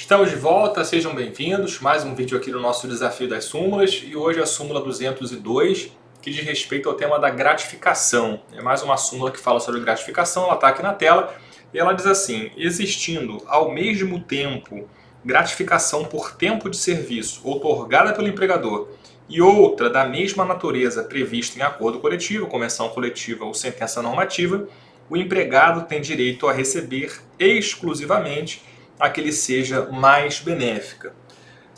Estamos de volta, sejam bem-vindos. Mais um vídeo aqui no nosso desafio das súmulas e hoje a súmula 202, que diz respeito ao tema da gratificação. É mais uma súmula que fala sobre gratificação, ela está aqui na tela e ela diz assim: existindo ao mesmo tempo gratificação por tempo de serviço outorgada pelo empregador e outra da mesma natureza prevista em acordo coletivo, convenção coletiva ou sentença normativa, o empregado tem direito a receber exclusivamente a que lhe seja mais benéfica.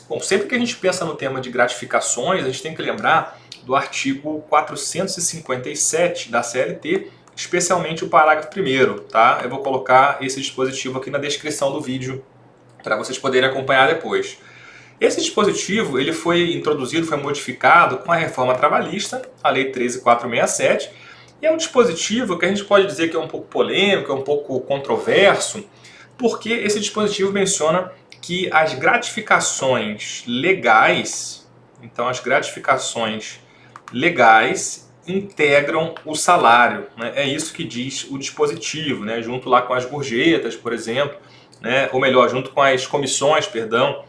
Bom, sempre que a gente pensa no tema de gratificações, a gente tem que lembrar do artigo 457 da CLT, especialmente o parágrafo 1º, tá? Eu vou colocar esse dispositivo aqui na descrição do vídeo para vocês poderem acompanhar depois. Esse dispositivo ele foi introduzido, foi modificado com a reforma trabalhista, a Lei 13.467, e é um dispositivo que a gente pode dizer que é um pouco polêmico, é um pouco controverso, porque esse dispositivo menciona que as gratificações legais, então as gratificações legais integram o salário, né? É isso que diz o dispositivo, né? Junto lá com as gorjetas, por exemplo, né? Ou melhor, junto com as comissões, perdão,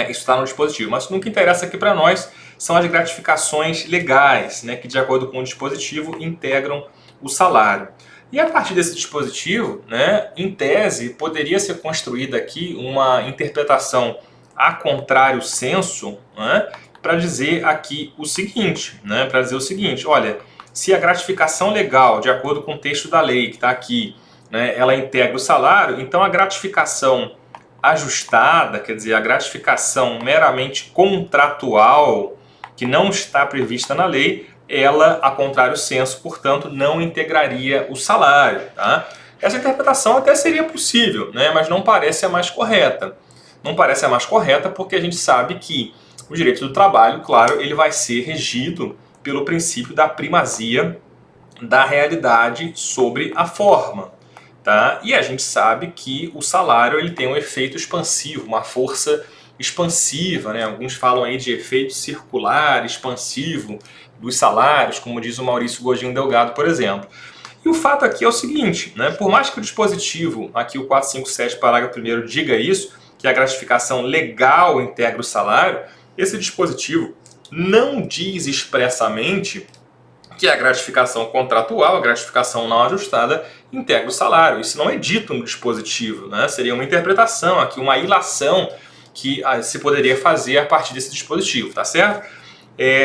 isso está no dispositivo. Mas o que interessa aqui para nós são as gratificações legais, né? Que de acordo com o dispositivo integram o salário. E a partir desse dispositivo, né, em tese, poderia ser construída aqui uma interpretação a contrário sensu, né, para dizer aqui o seguinte, né, para dizer o seguinte: olha, se a gratificação legal, de acordo com o texto da lei que está aqui, né, ela integra o salário, então a gratificação ajustada, quer dizer, a gratificação meramente contratual, que não está prevista na lei, ela, a contrário sensu, portanto, não integraria o salário. Tá? Essa interpretação até seria possível, né? Mas não parece a mais correta. Não parece a mais correta porque a gente sabe que o direito do trabalho, claro, ele vai ser regido pelo princípio da primazia da realidade sobre a forma. Tá? E a gente sabe que o salário ele tem um efeito expansivo, uma força expansiva, né? Alguns falam aí de efeito circular, expansivo dos salários, como diz o Maurício Godinho Delgado, por exemplo. E o fato aqui é o seguinte, né? Por mais que o dispositivo, aqui o 457, parágrafo 1º, diga isso, que a gratificação legal integra o salário, esse dispositivo não diz expressamente que a gratificação contratual, a gratificação não ajustada, integra o salário. Isso não é dito no dispositivo, né? Seria uma interpretação aqui, uma ilação que se poderia fazer a partir desse dispositivo, tá certo?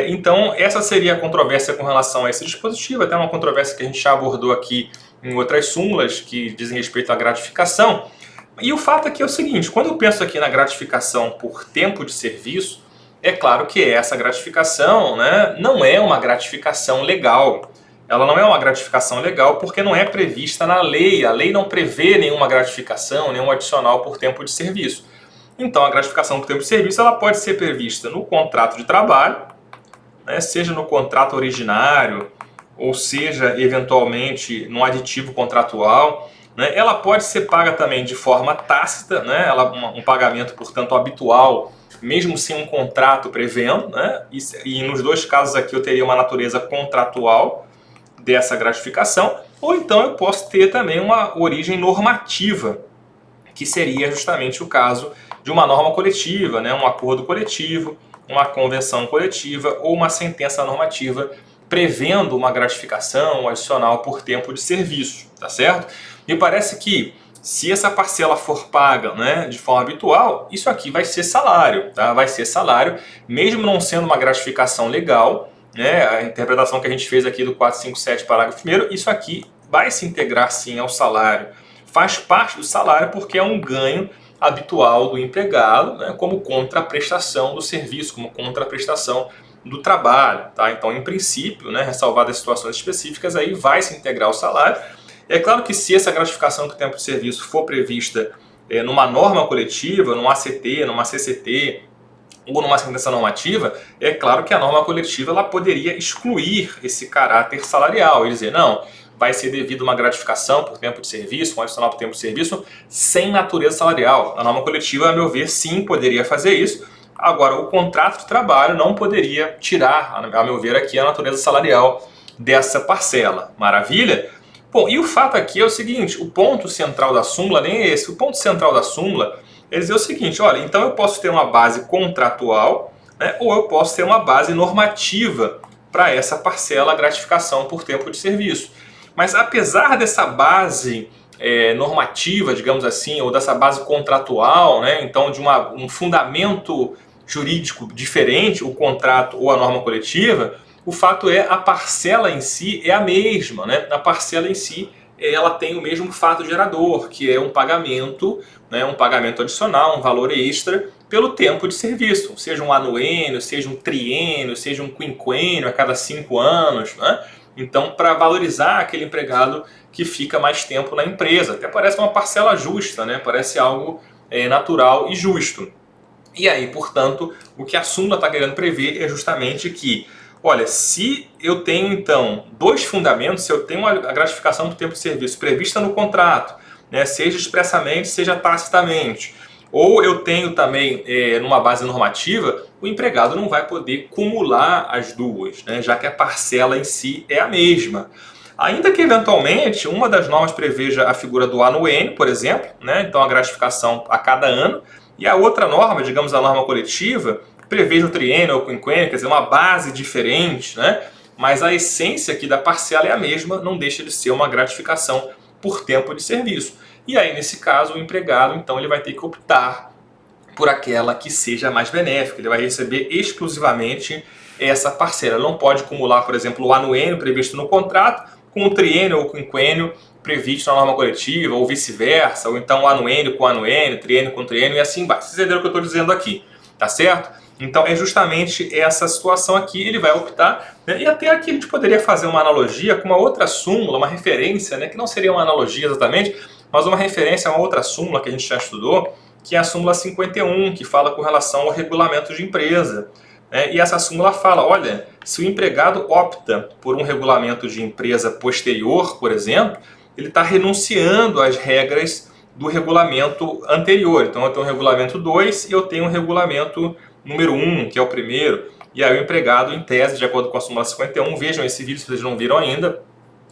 Então, essa seria a controvérsia com relação a esse dispositivo, até uma controvérsia que a gente já abordou aqui em outras súmulas que dizem respeito à gratificação. E o fato aqui é o seguinte: quando eu penso aqui na gratificação por tempo de serviço, é claro que essa gratificação, né, não é uma gratificação legal. Ela não é uma gratificação legal porque não é prevista na lei. A lei não prevê nenhuma gratificação, nenhum adicional por tempo de serviço. Então, a gratificação por tempo de serviço ela pode ser prevista no contrato de trabalho, né, seja no contrato originário, ou seja, eventualmente, no aditivo contratual. Né, ela pode ser paga também de forma tácita, né, um pagamento, portanto, habitual, mesmo sem um contrato prevendo, né, e nos dois casos aqui eu teria uma natureza contratual dessa gratificação, ou então eu posso ter também uma origem normativa, que seria justamente o caso de uma norma coletiva, né, um acordo coletivo, uma convenção coletiva ou uma sentença normativa prevendo uma gratificação adicional por tempo de serviço, tá certo? Me parece que se essa parcela for paga, né, de forma habitual, isso aqui vai ser salário, tá? Vai ser salário, mesmo não sendo uma gratificação legal, né? A interpretação que a gente fez aqui do 457, parágrafo 1º, isso aqui vai se integrar sim ao salário. Faz parte do salário porque é um ganho habitual do empregado, né, como contraprestação do serviço, como contraprestação do trabalho. Tá? Então, em princípio, né, ressalvadas situações específicas, aí vai se integrar ao salário. É claro que se essa gratificação do tempo de serviço for prevista numa norma coletiva, num ACT, numa CCT ou numa sentença normativa, é claro que a norma coletiva ela poderia excluir esse caráter salarial e dizer, não, vai ser devido uma gratificação por tempo de serviço, um adicional por tempo de serviço, sem natureza salarial. A norma coletiva, a meu ver, sim, poderia fazer isso. Agora, o contrato de trabalho não poderia tirar, a meu ver, aqui a natureza salarial dessa parcela. Maravilha? Bom, e o fato aqui é o seguinte: o ponto central da súmula nem é esse. O ponto central da súmula é dizer o seguinte, olha, então eu posso ter uma base contratual, né, ou eu posso ter uma base normativa para essa parcela gratificação por tempo de serviço. Mas apesar dessa base normativa, digamos assim, ou dessa base contratual, né, então de um fundamento jurídico diferente, o contrato ou a norma coletiva, o fato é a parcela em si é a mesma, né? A parcela em si ela tem o mesmo fato gerador, que é um pagamento, né, um pagamento adicional, um valor extra pelo tempo de serviço, seja um anuênio, seja um triênio, seja um quinquênio a cada 5 anos, né? Então, para valorizar aquele empregado que fica mais tempo na empresa, até parece uma parcela justa, né? Parece algo natural e justo. E aí, portanto, o que a súmula está querendo prever é justamente que, olha, se eu tenho então dois fundamentos, se eu tenho a gratificação do tempo de serviço prevista no contrato, né, seja expressamente, seja tacitamente, ou eu tenho também numa base normativa, o empregado não vai poder cumular as duas, né, já que a parcela em si é a mesma. Ainda que eventualmente uma das normas preveja a figura do anuênio, por exemplo, né, então a gratificação a cada ano, e a outra norma, digamos a norma coletiva, preveja o triênio ou o quinquênio, quer dizer, uma base diferente, né? Mas a essência aqui da parcela é a mesma, não deixa de ser uma gratificação por tempo de serviço. E aí, nesse caso, o empregado, então, ele vai ter que optar por aquela que seja mais benéfica. Ele vai receber exclusivamente essa parcela. Ele não pode acumular, por exemplo, o anuênio previsto no contrato com o triênio ou quinquênio previsto na norma coletiva, ou vice-versa, ou então o anuênio com anuênio, triênio com triênio e assim vai. Vocês entenderam o que eu estou dizendo aqui, tá certo? Então é justamente essa situação aqui, ele vai optar, né? E até aqui a gente poderia fazer uma analogia com uma outra súmula, uma referência, né? Que não seria uma analogia exatamente, mas uma referência a uma outra súmula que a gente já estudou, que é a súmula 51, que fala com relação ao regulamento de empresa. E essa súmula fala, olha, se o empregado opta por um regulamento de empresa posterior, por exemplo, ele está renunciando às regras do regulamento anterior. Então eu tenho o regulamento 2 e eu tenho o regulamento número 1, que é o primeiro. E aí o empregado, em tese, de acordo com a súmula 51, vejam esse vídeo se vocês não viram ainda,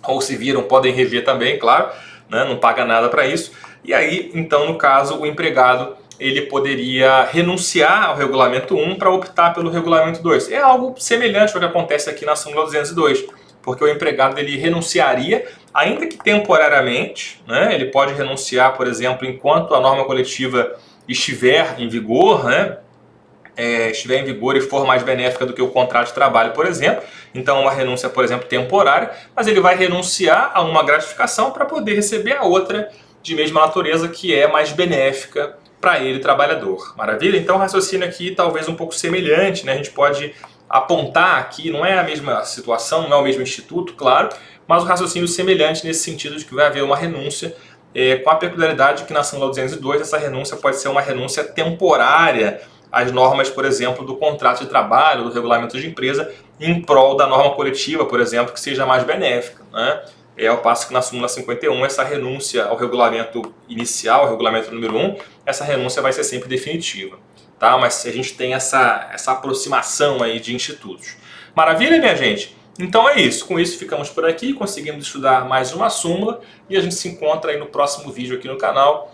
ou se viram, podem rever também, claro, né? Não paga nada para isso. E aí, então, no caso, o empregado ele poderia renunciar ao regulamento 1 para optar pelo regulamento 2. É algo semelhante ao que acontece aqui na súmula 202, porque o empregado ele renunciaria, ainda que temporariamente, né? Ele pode renunciar, por exemplo, enquanto a norma coletiva estiver em vigor, né? Estiver em vigor e for mais benéfica do que o contrato de trabalho, por exemplo. Então, uma renúncia, por exemplo, temporária, mas ele vai renunciar a uma gratificação para poder receber a outra de mesma natureza, que é mais benéfica para ele, trabalhador. Maravilha? Então, o raciocínio aqui talvez um pouco semelhante, né? A gente pode apontar aqui, não é a mesma situação, não é o mesmo instituto, claro, mas um raciocínio semelhante nesse sentido de que vai haver uma renúncia, com a peculiaridade que na súmula 202 essa renúncia pode ser uma renúncia temporária às normas, por exemplo, do contrato de trabalho, do regulamento de empresa, em prol da norma coletiva, por exemplo, que seja mais benéfica, né? Ao passo que na súmula 51, essa renúncia ao regulamento inicial, ao regulamento número 1, essa renúncia vai ser sempre definitiva. Tá? Mas a gente tem essa aproximação aí de institutos. Maravilha, minha gente? Então é isso. Com isso ficamos por aqui, conseguimos estudar mais uma súmula e a gente se encontra aí no próximo vídeo aqui no canal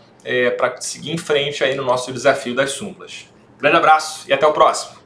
para seguir em frente aí no nosso desafio das súmulas. Grande abraço e até o próximo!